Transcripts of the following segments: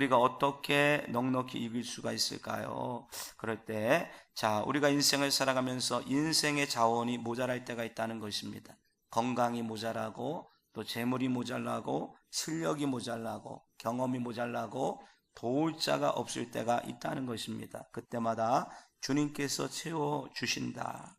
우리가 어떻게 넉넉히 이길 수가 있을까요? 그럴 때, 우리가 인생을 살아가면서 인생의 자원이 모자랄 때가 있다는 것입니다. 건강이 모자라고, 또 재물이 모자라고, 실력이 모자라고, 경험이 모자라고, 도울 자가 없을 때가 있다는 것입니다. 그때마다 주님께서 채워주신다.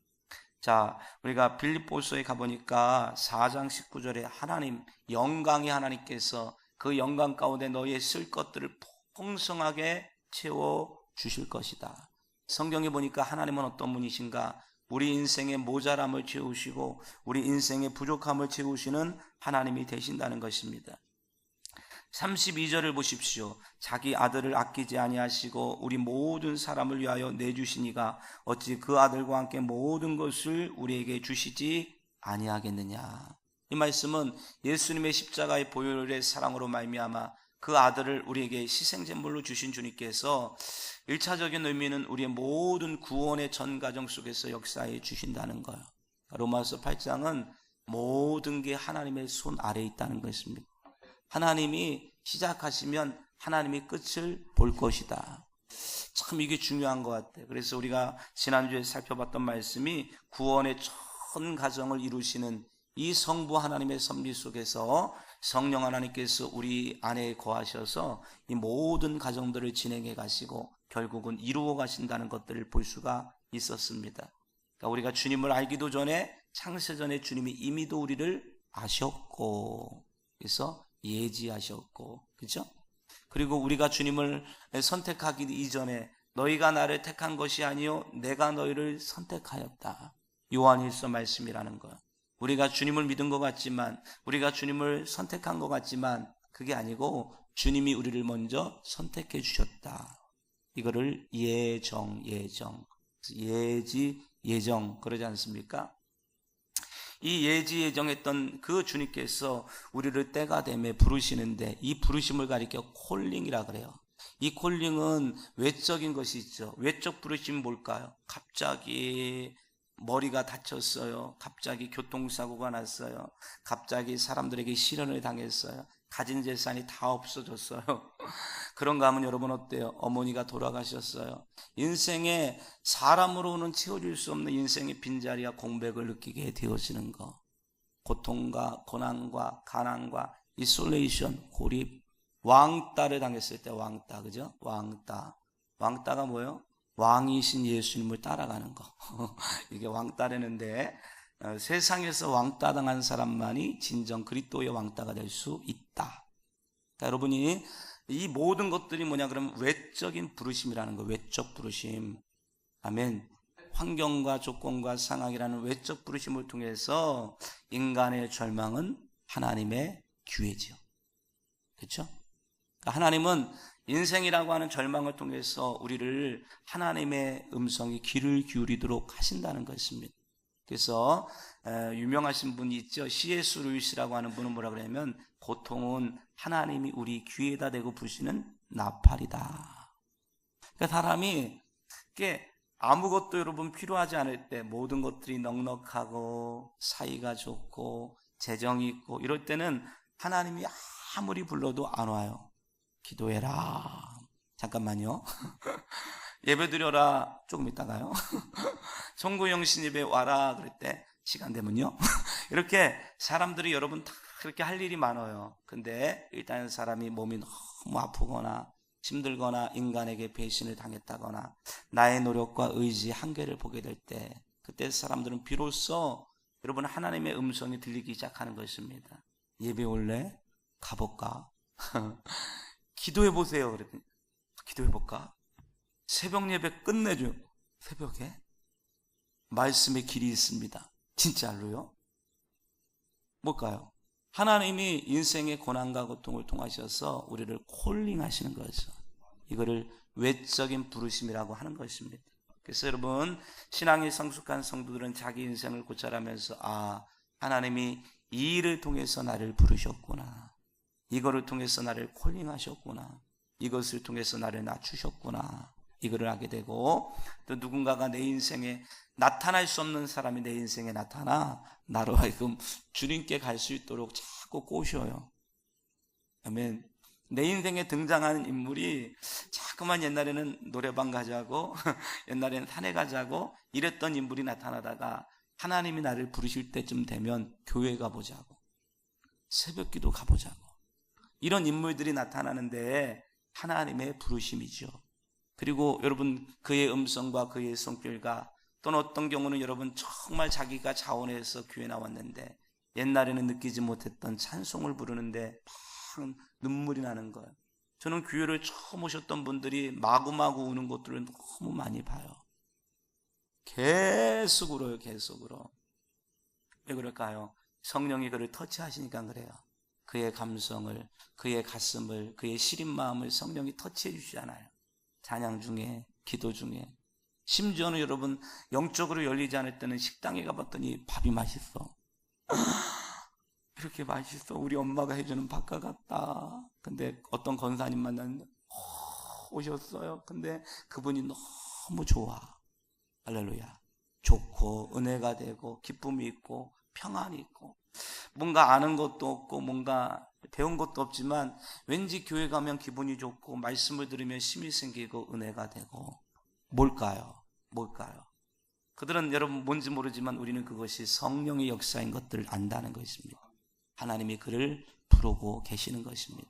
우리가 빌립보서에 가보니까 4장 19절에 하나님, 영광의 하나님께서 그 영광 가운데 너희의 쓸 것들을 풍성하게 채워주실 것이다. 성경에 보니까 하나님은 어떤 분이신가? 우리 인생의 모자람을 채우시고 우리 인생의 부족함을 채우시는 하나님이 되신다는 것입니다. 32절을 보십시오. 자기 아들을 아끼지 아니하시고 우리 모든 사람을 위하여 내주시니가 어찌 그 아들과 함께 모든 것을 우리에게 주시지 아니하겠느냐. 이 말씀은 예수님의 십자가의 보혈의 사랑으로 말미암아 그 아들을 우리에게 희생제물로 주신 주님께서 1차적인 의미는 우리의 모든 구원의 전 과정 속에서 역사해 주신다는 거예요. 로마서 8장은 모든 게 하나님의 손 아래에 있다는 것입니다. 하나님이 시작하시면 하나님이 끝을 볼 것이다. 참 이게 중요한 것 같아요. 그래서 우리가 지난주에 살펴봤던 말씀이 구원의 전 과정을 이루시는 이 성부 하나님의 섭리 속에서 성령 하나님께서 우리 안에 거하셔서 이 모든 과정들을 진행해 가시고 결국은 이루어 가신다는 것들을 볼 수가 있었습니다. 그러니까 우리가 주님을 알기도 전에 창세전에 주님이 이미도 우리를 아셨고, 그래서 예지하셨고, 그렇죠? 그리고 우리가 주님을 선택하기 이전에 너희가 나를 택한 것이 아니요 내가 너희를 선택하였다. 요한일서 말씀이라는 거예요. 우리가 주님을 믿은 것 같지만, 우리가 주님을 선택한 것 같지만 그게 아니고 주님이 우리를 먼저 선택해 주셨다. 이거를 예정, 예지, 예정 그러지 않습니까? 이 예지 예정했던 그 주님께서 우리를 때가 되매 부르시는데, 이 부르심을 가리켜 콜링이라 그래요. 이 콜링은 외적인 것이 있죠. 외적 부르심이 뭘까요? 갑자기 머리가 다쳤어요. 갑자기 교통사고가 났어요. 갑자기 사람들에게 실현을 당했어요. 가진 재산이 다 없어졌어요. 그런가 하면 여러분 어때요? 어머니가 돌아가셨어요. 인생에 사람으로는 채워줄 수 없는 인생의 빈자리와 공백을 느끼게 되어지는 거. 고통과 고난과 가난과 이솔레이션, 고립. 왕따를 당했을 때 왕따, 그죠? 왕따가 뭐예요? 왕이신 예수님을 따라가는 거. 이게 왕따라는데, 세상에서 왕따 당한 사람만이 진정 그리스도의 왕따가 될 수 있다. 그러니까 여러분이 이 모든 것들이 뭐냐 그러면 외적인 부르심이라는 거. 외적 부르심. 아멘. 환경과 조건과 상황이라는 외적 부르심을 통해서 인간의 절망은 하나님의 기회죠. 그렇죠? 그러니까 하나님은 인생이라고 하는 절망을 통해서 우리를 하나님의 음성에 귀를 기울이도록 하신다는 것입니다. 그래서 유명하신 분이 있죠. C.S. 루이스라고 하는 분은 뭐라 그러냐면, 고통은 하나님이 우리 귀에다 대고 부시는 나팔이다. 그러니까 사람이 아무것도 여러분 필요하지 않을 때, 모든 것들이 넉넉하고 사이가 좋고 재정이 있고 이럴 때는 하나님이 아무리 불러도 안 와요. 기도해라. 잠깐만요. 예배 드려라. 조금 있다가요. 송구영신 예배 와라. 그럴 때 시간 되면요. 이렇게 사람들이 여러분 다 그렇게 할 일이 많아요. 근데 일단 사람이 몸이 너무 아프거나 힘들거나 인간에게 배신을 당했다거나 나의 노력과 의지 한계를 보게 될 때, 그때 사람들은 비로소 여러분 하나님의 음성이 들리기 시작하는 것입니다. 예배 올래? 가볼까? 기도해보세요. 그랬더니 기도해볼까? 새벽 예배 끝내줘. 새벽에? 말씀의 길이 있습니다. 진짜로요? 뭘까요? 하나님이 인생의 고난과 고통을 통하셔서 우리를 콜링하시는 거죠. 이거를 외적인 부르심이라고 하는 것입니다. 그래서 여러분, 신앙이 성숙한 성도들은 자기 인생을 고찰하면서, 하나님이 이 일을 통해서 나를 부르셨구나. 이거를 통해서 나를 콜링하셨구나. 이것을 통해서 나를 낮추셨구나. 이거를 하게 되고, 또 누군가가 내 인생에 나타날 수 없는 사람이 내 인생에 나타나 나로 하여금 주님께 갈 수 있도록 자꾸 꼬셔요. 아멘. 내 인생에 등장하는 인물이 자꾸만 옛날에는 노래방 가자고 옛날에는 산에 가자고 이랬던 인물이 나타나다가 하나님이 나를 부르실 때쯤 되면 교회 가보자고, 새벽기도 가보자고, 이런 인물들이 나타나는데 하나님의 부르심이죠. 그리고 여러분, 그의 음성과 그의 손길과 또는 어떤 경우는 여러분 정말 자기가 자원해서 교회 나왔는데 옛날에는 느끼지 못했던 찬송을 부르는데 막 눈물이 나는 거예요. 저는 교회를 처음 오셨던 분들이 마구마구 우는 것들을 너무 많이 봐요. 계속 울어요. 계속 울어. 왜 그럴까요? 성령이 그를 터치하시니까 그래요. 그의 감성을, 그의 가슴을, 그의 시린 마음을 성령이 터치해 주시잖아요. 찬양 중에, 기도 중에. 심지어는 여러분, 영적으로 열리지 않을 때는 식당에 가봤더니 밥이 맛있어. 이렇게 맛있어. 우리 엄마가 해주는 밥과 같다. 근데 어떤 권사님 만났는데 오셨어요. 근데 그분이 너무 좋아. 할렐루야. 좋고 은혜가 되고 기쁨이 있고 평안이 있고 뭔가 아는 것도 없고 뭔가 배운 것도 없지만 왠지 교회 가면 기분이 좋고 말씀을 들으면 힘이 생기고 은혜가 되고. 뭘까요? 그들은 여러분 뭔지 모르지만 우리는 그것이 성령의 역사인 것들을 안다는 것입니다. 하나님이 그를 부르고 계시는 것입니다.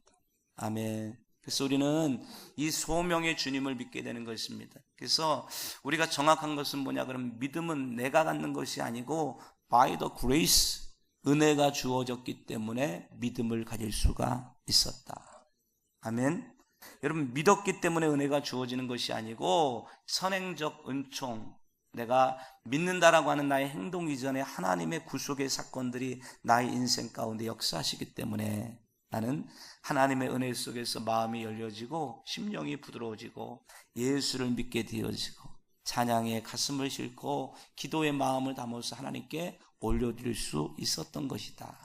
아멘. 그래서 우리는 이 소명의 주님을 믿게 되는 것입니다. 그래서 우리가 정확한 것은 뭐냐 그러면 믿음은 내가 갖는 것이 아니고 by the grace, 은혜가 주어졌기 때문에 믿음을 가질 수가 있었다. 아멘. 여러분, 믿었기 때문에 은혜가 주어지는 것이 아니고 선행적 은총, 내가 믿는다라고 하는 나의 행동 이전에 하나님의 구속의 사건들이 나의 인생 가운데 역사하시기 때문에 나는 하나님의 은혜 속에서 마음이 열려지고 심령이 부드러워지고 예수를 믿게 되어지고 찬양에 가슴을 싣고 기도의 마음을 담아서 하나님께 올려드릴 수 있었던 것이다.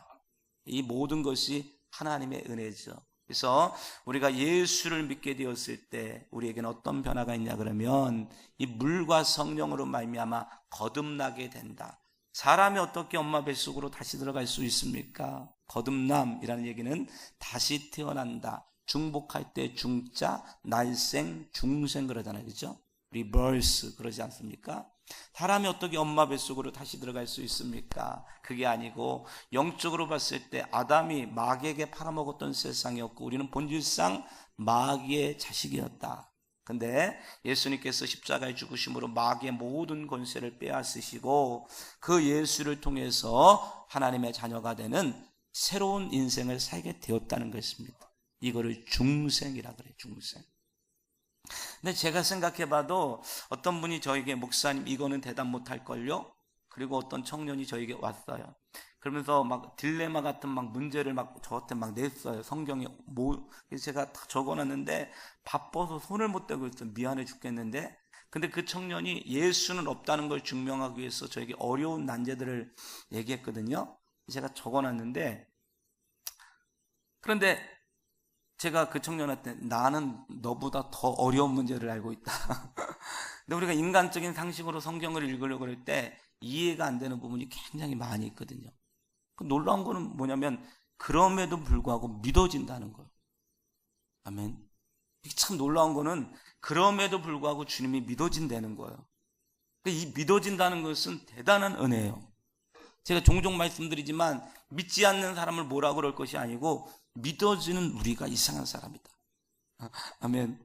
이 모든 것이 하나님의 은혜죠. 그래서 우리가 예수를 믿게 되었을 때 우리에게는 어떤 변화가 있냐 그러면 이 물과 성령으로 말미암아 거듭나게 된다. 사람이 어떻게 엄마 뱃속으로 다시 들어갈 수 있습니까? 거듭남이라는 얘기는 다시 태어난다. 중복할 때 중자, 날생, 중생 그러잖아요. 그렇죠? 리버스 그러지 않습니까? 사람이 어떻게 엄마 뱃속으로 다시 들어갈 수 있습니까? 그게 아니고 영적으로 봤을 때 아담이 마귀에게 팔아먹었던 세상이었고 우리는 본질상 마귀의 자식이었다. 근데 예수님께서 십자가에 죽으심으로 마귀의 모든 권세를 빼앗으시고 그 예수를 통해서 하나님의 자녀가 되는 새로운 인생을 살게 되었다는 것입니다. 이거를 중생이라 그래요. 중생. 근데 제가 생각해봐도 어떤 분이 저에게 목사님 이거는 대답 못할걸요? 그리고 어떤 청년이 저에게 왔어요. 그러면서 막 딜레마 같은 막 문제를 막 저한테 막 냈어요. 성경에 그래서 제가 다 적어놨는데 바빠서 손을 못 대고 있어요. 미안해 죽겠는데. 근데 그 청년이 예수는 없다는 걸 증명하기 위해서 저에게 어려운 난제들을 얘기했거든요. 제가 적어놨는데 그런데 제가 그 청년한테 나는 너보다 더 어려운 문제를 알고 있다. 근데 우리가 인간적인 상식으로 성경을 읽으려고 할 때 이해가 안 되는 부분이 굉장히 많이 있거든요. 놀라운 거는 뭐냐면 그럼에도 불구하고 믿어진다는 거예요. 아멘. 참 놀라운 거는 그럼에도 불구하고 주님이 믿어진다는 거예요. 이 믿어진다는 것은 대단한 은혜예요. 제가 종종 말씀드리지만 믿지 않는 사람을 뭐라고 그럴 것이 아니고 믿어지는 우리가 이상한 사람이다. 아멘.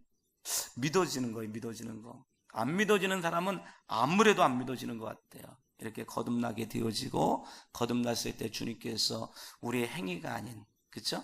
믿어지는 거예요. 믿어지는 거. 안 믿어지는 사람은 아무래도 안 믿어지는 것 같아요. 이렇게 거듭나게 되어지고 거듭났을 때 주님께서 우리의 행위가 아닌, 그렇죠?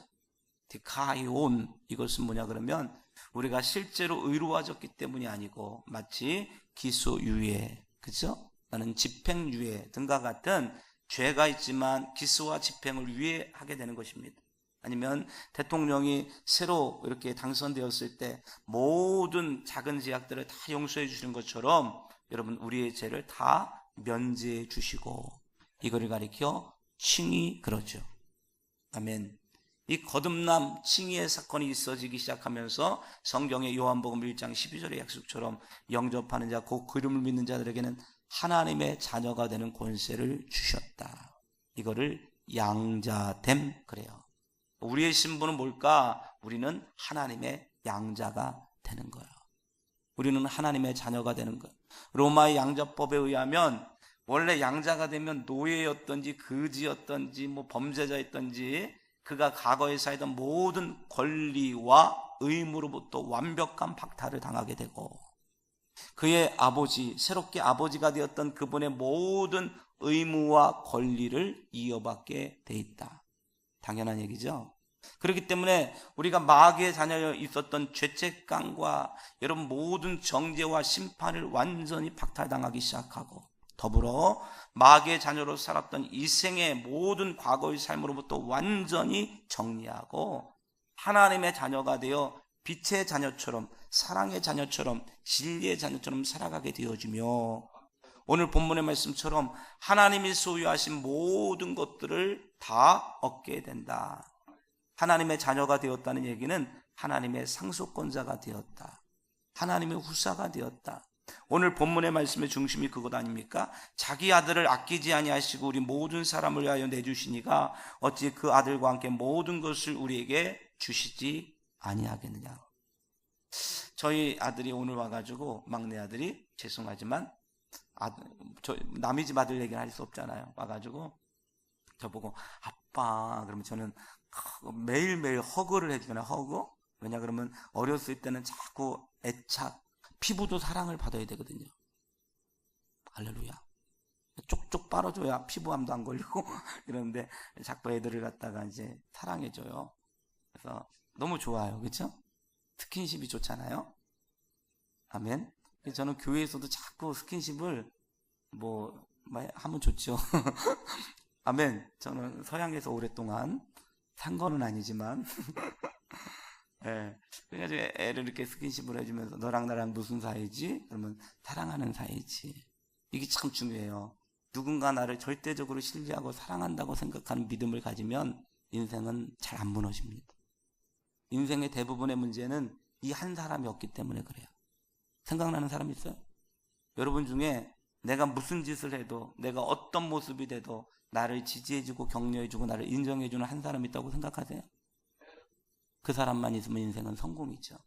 디카이온, 이것은 뭐냐 그러면 우리가 실제로 의로워졌기 때문이 아니고 마치 기소유예, 그렇죠? 나는 집행유예 등과 같은 죄가 있지만 기소와 집행을 유예하게 되는 것입니다. 아니면 대통령이 새로 이렇게 당선되었을 때 모든 작은 죄악들을 다 용서해 주시는 것처럼 여러분 우리의 죄를 다 면제해 주시고 이거를 가리켜 칭의 그러죠. 아멘. 이 거듭남 칭의의 사건이 있어지기 시작하면서 성경의 요한복음 1장 12절의 약속처럼 영접하는 자 곧 그 이름을 믿는 자들에게는 하나님의 자녀가 되는 권세를 주셨다. 이거를 양자됨 그래요. 우리의 신분은 뭘까? 우리는 하나님의 양자가 되는 거예요. 우리는 하나님의 자녀가 되는 거예요. 로마의 양자법에 의하면 원래 양자가 되면 노예였던지 거지였던지 범죄자였던지 그가 과거에 쌓이던 모든 권리와 의무로부터 완벽한 박탈을 당하게 되고, 그의 아버지, 새롭게 아버지가 되었던 그분의 모든 의무와 권리를 이어받게 돼 있다. 당연한 얘기죠. 그렇기 때문에 우리가 마귀의 자녀에 있었던 죄책감과 여러분 모든 정죄와 심판을 완전히 박탈당하기 시작하고, 더불어 마귀의 자녀로 살았던 이 생의 모든 과거의 삶으로부터 완전히 정리하고 하나님의 자녀가 되어 빛의 자녀처럼, 사랑의 자녀처럼, 진리의 자녀처럼 살아가게 되어지며, 오늘 본문의 말씀처럼 하나님이 소유하신 모든 것들을 다 얻게 된다. 하나님의 자녀가 되었다는 얘기는 하나님의 상속권자가 되었다. 하나님의 후사가 되었다. 오늘 본문의 말씀의 중심이 그것 아닙니까? 자기 아들을 아끼지 아니하시고 우리 모든 사람을 위하여 내주시니가 어찌 그 아들과 함께 모든 것을 우리에게 주시지 아니하겠느냐. 저희 아들이 오늘 와가지고, 막내 아들이, 죄송하지만 남의 집 아들 얘기는 할 수 없잖아요. 와가지고 저보고 아빠, 그러면 저는 매일매일 허그를 해주잖아요. 허그. 왜냐 그러면 어렸을 때는 자꾸 애착, 피부도 사랑을 받아야 되거든요. 할렐루야. 쪽쪽 빨아줘야 피부암도 안 걸리고 이러는데 자꾸 애들을 갖다가 이제 사랑해줘요. 그래서 너무 좋아요. 그렇죠? 스킨십이 좋잖아요. 아멘. 저는 교회에서도 자꾸 스킨십을 하면 좋죠. 아멘. 저는 서양에서 오랫동안 산 거는 아니지만 예. 그래가지고 애를 이렇게 스킨십을 해주면서 너랑 나랑 무슨 사이지? 그러면 사랑하는 사이지. 이게 참 중요해요. 누군가 나를 절대적으로 신뢰하고 사랑한다고 생각하는 믿음을 가지면 인생은 잘 안 무너집니다. 인생의 대부분의 문제는 이 한 사람이 없기 때문에 그래요. 생각나는 사람 있어요? 여러분 중에 내가 무슨 짓을 해도, 내가 어떤 모습이 돼도 나를 지지해주고 격려해주고 나를 인정해주는 한 사람 있다고 생각하세요? 그 사람만 있으면 인생은 성공이죠.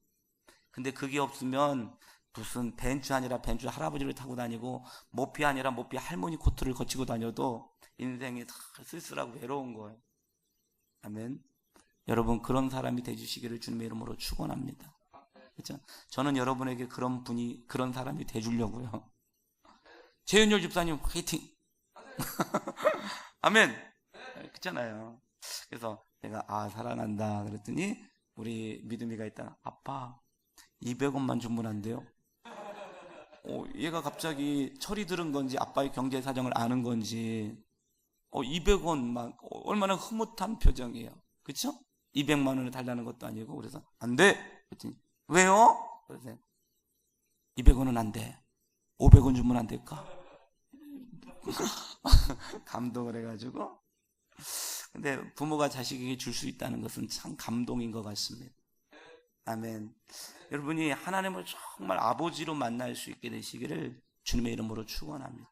근데 그게 없으면 무슨 벤츠 아니라 벤츠 할아버지를 타고 다니고 모피 아니라 모피 할머니 코트를 거치고 다녀도 인생이 다 쓸쓸하고 외로운 거예요. 아멘. 여러분 그런 사람이 되주시기를 주님의 이름으로 축원합니다. 그렇죠? 저는 여러분에게 그런 사람이 돼주려고요. 최윤열 집사님 화이팅. 아멘. 그렇잖아요. 그래서 내가 사랑한다 그랬더니 우리 믿음이가 있다. 아빠 200원만 주면 안 돼요? 얘가 갑자기 철이 들은 건지 아빠의 경제 사정을 아는 건지 200원 막 얼마나 흐뭇한 표정이에요. 그렇죠? 200만 원을 달라는 것도 아니고. 그래서 안 돼. 그랬더니 왜요? 그래서 200원은 안 돼. 500원 주면 안 될까? 감동을 해가지고. 근데 부모가 자식에게 줄 수 있다는 것은 참 감동인 것 같습니다. 아멘. 여러분이 하나님을 정말 아버지로 만날 수 있게 되시기를 주님의 이름으로 축원합니다.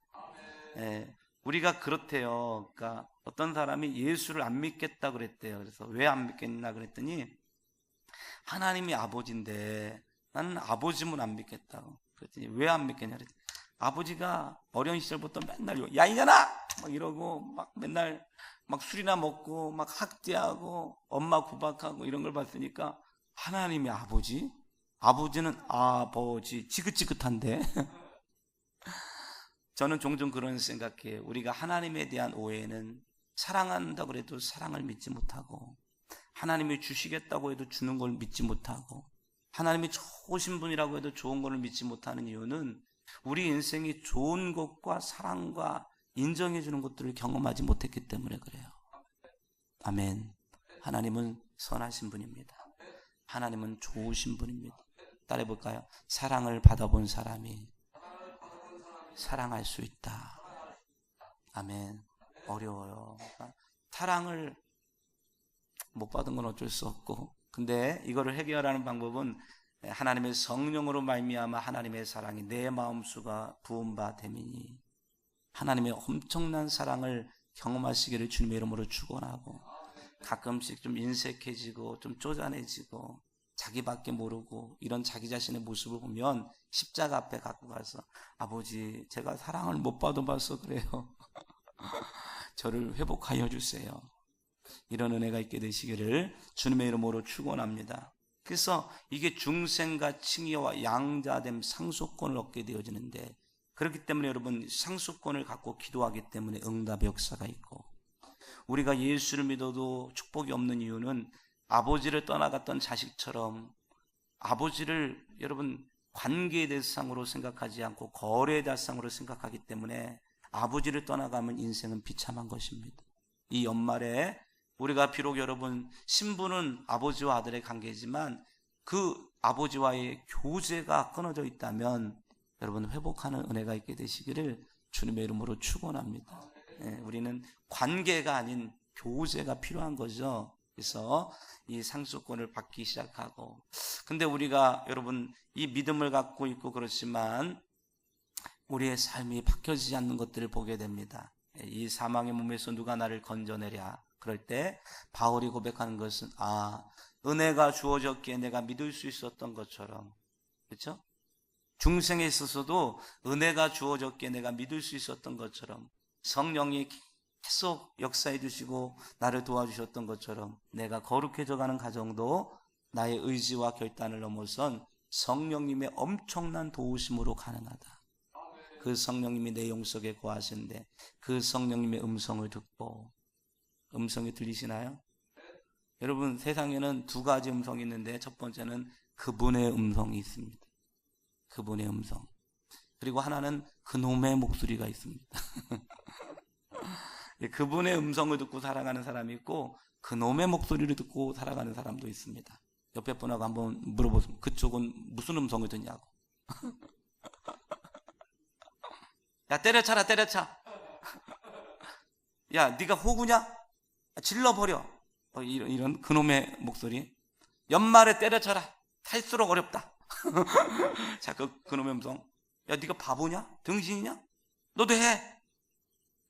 우리가 그렇대요. 그러니까 어떤 사람이 예수를 안 믿겠다 그랬대요. 그래서 왜 안 믿겠나 그랬더니 하나님이 아버지인데 나는 아버지면 안 믿겠다고. 그랬더니 왜 안 믿겠냐 그랬더니 아버지가 어려운 시절부터 맨날 야 이년아 막 이러고 막 맨날 막 술이나 먹고 막 학대하고 엄마 구박하고 이런 걸 봤으니까 하나님이 아버지? 아버지는 아버지 지긋지긋한데. 저는 종종 그런 생각해요. 우리가 하나님에 대한 오해는 사랑한다고 해도 사랑을 믿지 못하고, 하나님이 주시겠다고 해도 주는 걸 믿지 못하고, 하나님이 좋으신 분이라고 해도 좋은 걸 믿지 못하는 이유는 우리 인생이 좋은 것과 사랑과 인정해 주는 것들을 경험하지 못했기 때문에 그래요. 아멘. 하나님은 선하신 분입니다. 하나님은 좋으신 분입니다. 따라해볼까요? 사랑을 받아본 사람이 사랑할 수 있다. 아멘. 어려워요. 사랑을 못 받은 건 어쩔 수 없고, 근데 이거를 해결하는 방법은 하나님의 성령으로 말미암아 하나님의 사랑이 내 마음수가 부은 바 되미니, 하나님의 엄청난 사랑을 경험하시기를 주님의 이름으로 축원하고, 가끔씩 좀 인색해지고 좀 쪼잔해지고 자기밖에 모르고 이런 자기 자신의 모습을 보면 십자가 앞에 갖고 가서 아버지 제가 사랑을 못 받아봐서 그래요. 저를 회복하여 주세요. 이런 은혜가 있게 되시기를 주님의 이름으로 축원합니다. 그래서 이게 중생과 칭의와 양자됨 상속권을 얻게 되어지는데, 그렇기 때문에 여러분 상속권을 갖고 기도하기 때문에 응답의 역사가 있고, 우리가 예수를 믿어도 축복이 없는 이유는 아버지를 떠나갔던 자식처럼 아버지를 여러분 관계의 대상으로 생각하지 않고 거래의 대상으로 생각하기 때문에 아버지를 떠나가면 인생은 비참한 것입니다. 이 연말에 우리가 비록 여러분 신부는 아버지와 아들의 관계지만 그 아버지와의 교제가 끊어져 있다면 여러분 회복하는 은혜가 있게 되시기를 주님의 이름으로 축원합니다. 우리는 관계가 아닌 교제가 필요한 거죠. 그래서 이 상속권을 받기 시작하고, 근데 우리가 여러분 이 믿음을 갖고 있고 그렇지만 우리의 삶이 바뀌어지지 않는 것들을 보게 됩니다. 이 사망의 몸에서 누가 나를 건져내랴. 그럴 때 바울이 고백하는 것은 은혜가 주어졌기에 내가 믿을 수 있었던 것처럼, 그렇죠? 중생에 있어서도 은혜가 주어졌기에 내가 믿을 수 있었던 것처럼 성령이 계속 역사해 주시고 나를 도와주셨던 것처럼 내가 거룩해져가는 과정도 나의 의지와 결단을 넘어선 성령님의 엄청난 도우심으로 가능하다. 그 성령님이 내 영속에 거하시는데 그 성령님의 음성을 듣고, 음성이 들리시나요? 여러분 세상에는 두 가지 음성이 있는데 첫 번째는 그분의 음성이 있습니다. 그분의 음성. 그리고 하나는 그놈의 목소리가 있습니다. 그분의 음성을 듣고 살아가는 사람이 있고 그놈의 목소리를 듣고 살아가는 사람도 있습니다. 옆에 분하고 한번 물어보세요. 그쪽은 무슨 음성을 듣냐고. 야 때려쳐라 때려쳐. 야 네가 호구냐? 질러버려. 이런 그놈의 목소리. 연말에 때려쳐라. 살수록 어렵다. 자, 그놈의 음성. 야 네가 바보냐? 등신이냐? 너도 해.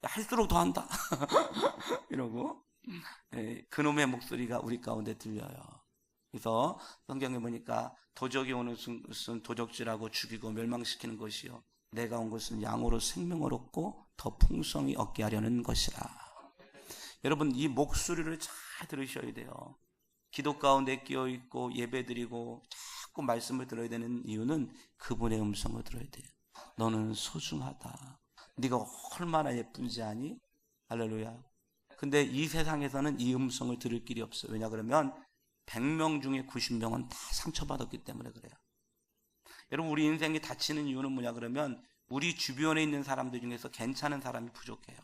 할수록 더 한다. 이러고 그놈의 목소리가 우리 가운데 들려요. 그래서 성경에 보니까 도적이 오는 것은 도적질하고 죽이고 멸망시키는 것이요 내가 온 것은 양으로 생명을 얻고 더 풍성히 얻게 하려는 것이라. 여러분 이 목소리를 잘 들으셔야 돼요. 기도 가운데 끼어있고 예배드리고 자꾸 말씀을 들어야 되는 이유는 그분의 음성을 들어야 돼요. 너는 소중하다. 네가 얼마나 예쁜지 아니? 할렐루야. 근데 이 세상에서는 이 음성을 들을 길이 없어요. 왜냐 그러면 100명 중에 90명은 다 상처받았기 때문에 그래요. 여러분 우리 인생이 다치는 이유는 뭐냐 그러면 우리 주변에 있는 사람들 중에서 괜찮은 사람이 부족해요.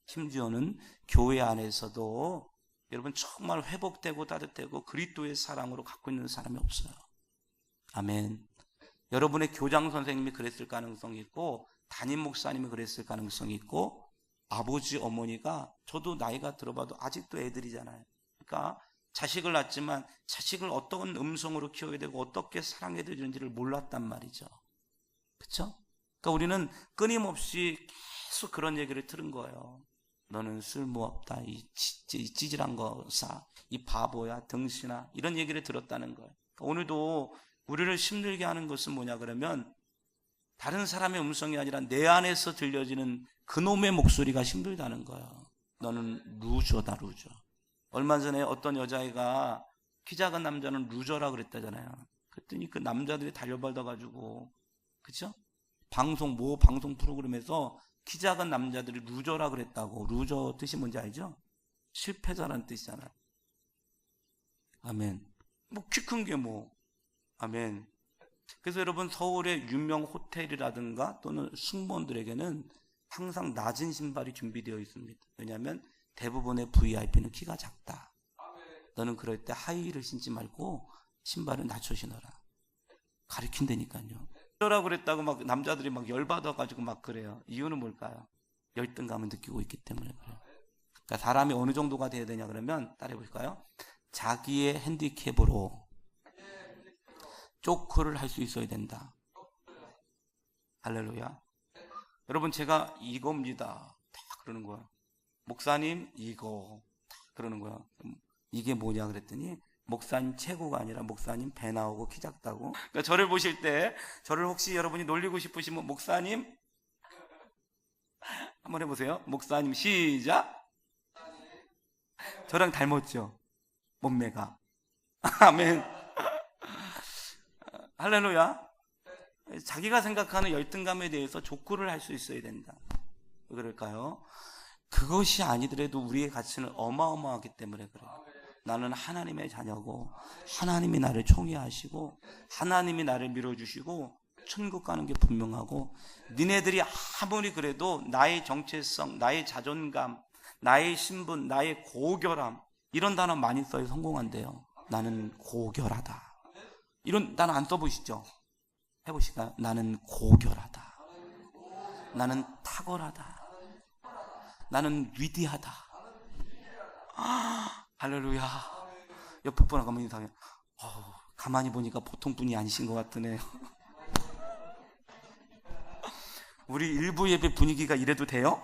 심지어는 교회 안에서도 여러분 정말 회복되고 따뜻하고 그리스도의 사랑으로 갖고 있는 사람이 없어요. 아멘. 여러분의 교장 선생님이 그랬을 가능성이 있고 담임 목사님이 그랬을 가능성이 있고 아버지 어머니가, 저도 나이가 들어봐도 아직도 애들이잖아요. 그러니까 자식을 낳았지만 자식을 어떤 음성으로 키워야 되고 어떻게 사랑해야 되는지를 몰랐단 말이죠. 그렇죠? 그러니까 우리는 끊임없이 계속 그런 얘기를 들은 거예요. 너는 쓸모없다. 이 찌질한 거사. 이 바보야. 등신아. 이런 얘기를 들었다는 거예요. 그러니까 오늘도 우리를 힘들게 하는 것은 뭐냐 그러면 다른 사람의 음성이 아니라 내 안에서 들려지는 그놈의 목소리가 힘들다는 거예요. 너는 루저다 루저. 얼마 전에 어떤 여자애가 키 작은 남자는 루저라 그랬다잖아요. 그랬더니 그 남자들이 달려받아가지고, 그쵸? 방송 프로그램에서 키 작은 남자들이 루저라 그랬다고. 루저 뜻이 뭔지 알죠? 실패자라는 뜻이잖아요. 아멘. 뭐 키 큰 게 뭐. 아멘. 그래서 여러분 서울의 유명 호텔이라든가 또는 승무원들에게는 항상 낮은 신발이 준비되어 있습니다. 왜냐하면 대부분의 VIP는 키가 작다. 너는 그럴 때 하이힐을 신지 말고 신발을 낮춰 신어라. 가리킨다니까요. 그러라고 그랬다고 막 남자들이 막 열받아가지고 막 그래요. 이유는 뭘까요? 열등감을 느끼고 있기 때문에 그래요. 그러니까 사람이 어느 정도가 돼야 되냐 그러면 따라해 볼까요? 자기의 핸디캡으로 쪼크를 할 수 있어야 된다. 할렐루야. 여러분 제가 이겁니다. 다 그러는 거야. 목사님 이거 다 그러는 거야. 이게 뭐냐 그랬더니 목사님 최고가 아니라 목사님 배 나오고 키 작다고. 그러니까 저를 보실 때 저를 혹시 여러분이 놀리고 싶으시면 목사님 한번 해보세요. 목사님 시작. 저랑 닮았죠? 몸매가. 아멘. 할렐루야. 자기가 생각하는 열등감에 대해서 족구를 할 수 있어야 된다. 왜 그럴까요? 그것이 아니더라도 우리의 가치는 어마어마하기 때문에 그래요. 나는 하나님의 자녀고 하나님이 나를 총애하시고 하나님이 나를 밀어주시고 천국 가는 게 분명하고, 니네들이 아무리 그래도 나의 정체성, 나의 자존감, 나의 신분, 나의 고결함, 이런 단어 많이 써야 성공한대요. 나는 고결하다. 이런 단어 안 써보시죠? 해보실까요? 나는 고결하다. 나는 탁월하다. 나는 위대하다. 할렐루야. 옆에 분하고 한번 인사해. 가만히 보니까 보통 분이 아니신 것 같으네요. 우리 일부 예배 분위기가 이래도 돼요?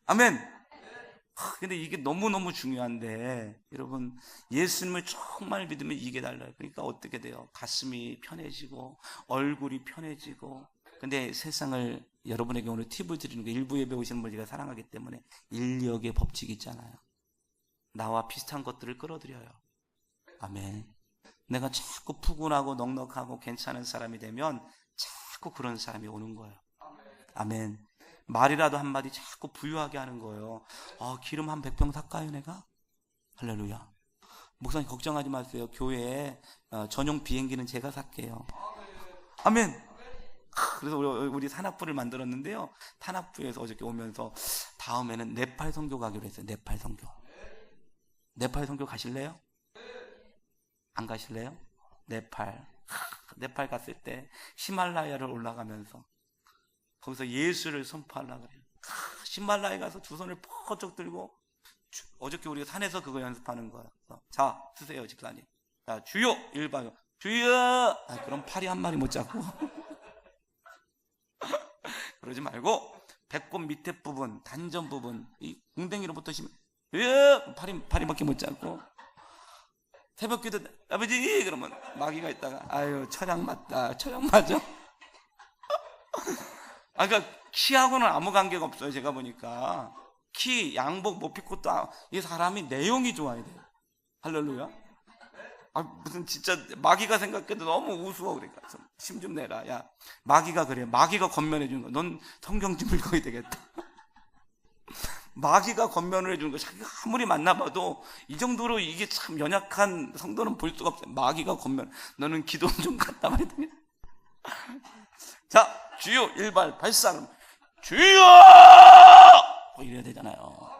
아멘. 근데 이게 너무너무 중요한데, 여러분, 예수님을 정말 믿으면 이게 달라요. 그러니까 어떻게 돼요? 가슴이 편해지고 얼굴이 편해지고. 근데 세상을, 여러분에게 오늘 팁을 드리는 거, 일부 예배 오시는 분을 제가 사랑하기 때문에 인력의 법칙이 있잖아요. 나와 비슷한 것들을 끌어들여요. 아멘. 내가 자꾸 푸근하고 넉넉하고 괜찮은 사람이 되면 자꾸 그런 사람이 오는 거예요. 아멘. 말이라도 한마디 자꾸 부유하게 하는 거예요. 기름 한 100병 살까요 내가? 할렐루야. 목사님 걱정하지 마세요. 교회에 전용 비행기는 제가 살게요. 아멘. 그래서 우리 산악부를 만들었는데요, 산악부에서 어저께 오면서 다음에는 네팔 선교 가기로 했어요. 네팔 선교. 네팔 선교 가실래요? 안 가실래요? 네팔 갔을 때 히말라야를 올라가면서 거기서 예수를 선포하려고 그래요. 히말라야에 가서 두 손을 퍽쩍 들고, 어저께 우리가 산에서 그거 연습하는 거예요. 자, 쓰세요 집사님. 자, 주여 1번 주여. 그럼 팔이 한 마리 못 잡고 그러지 말고 배꼽 밑에 부분, 단전 부분, 이 궁뎅이로부터 팔이 밖에 못 잡고, 새벽 기도 아버지 그러면 마귀가 있다가 아유 처량 맞다, 처량 맞아. 그러니까 키하고는 아무 관계가 없어요. 제가 보니까 키, 양복, 못 입고 또 이 사람이 내용이 좋아야 돼요. 할렐루야. 무슨 진짜 마귀가 생각해도 너무 우스워. 그러니까 힘 좀 내라. 야, 마귀가 그래. 마귀가 권면해 주는 거. 넌 성경 좀 읽어야 되겠다. 마귀가 권면을 해주는 거, 자기가 아무리 만나봐도 이 정도로 이게 참 연약한 성도는 볼 수가 없어요. 마귀가 권면, 너는 기도 좀 갖다 말해야 되겠다. 자, 주여 일발 발상 주여 이래야 되잖아요.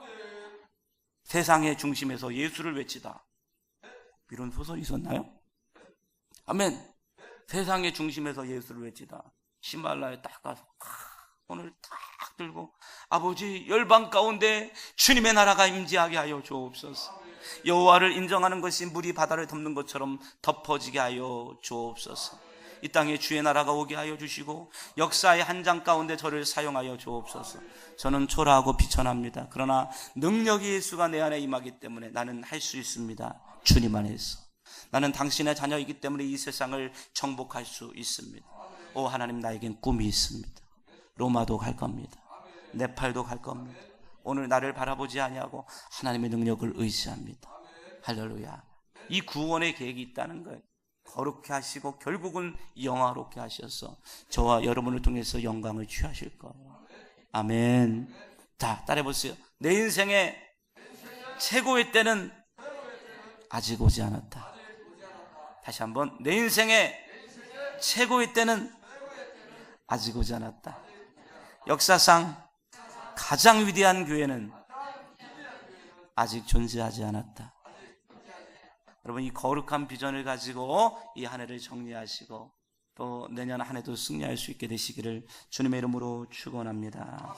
세상의 중심에서 예수를 외치다, 이런 소설이 있었나요? 아멘. 세상의 중심에서 예수를 외치다. 히말라야에 딱 가서 손을 딱 들고, 아버지 열방 가운데 주님의 나라가 임재하게 하여 주옵소서. 여호와를 인정하는 것이 물이 바다를 덮는 것처럼 덮어지게 하여 주옵소서. 이 땅에 주의 나라가 오게 하여 주시고 역사의 한 장 가운데 저를 사용하여 주옵소서. 저는 초라하고 비천합니다. 그러나 능력이 예수가 내 안에 임하기 때문에 나는 할 수 있습니다. 주님 안에서. 나는 당신의 자녀이기 때문에 이 세상을 정복할 수 있습니다. 오 하나님, 나에겐 꿈이 있습니다. 로마도 갈 겁니다. 네팔도 갈 겁니다. 오늘 나를 바라보지 아니하고 하나님의 능력을 의지합니다. 할렐루야. 이 구원의 계획이 있다는 거예요. 거룩해 하시고 결국은 영화롭게 하셔서 저와 여러분을 통해서 영광을 취하실 거예요. 아멘. 자, 따라해보세요. 내 인생의 최고의 때는 아직 오지 않았다. 다시 한번. 내 인생의 최고의 때는 아직 오지 않았다. 역사상 가장 위대한 교회는 아직 존재하지 않았다. 여러분, 이 거룩한 비전을 가지고 이 한 해를 정리하시고 또 내년 한 해도 승리할 수 있게 되시기를 주님의 이름으로 축원합니다.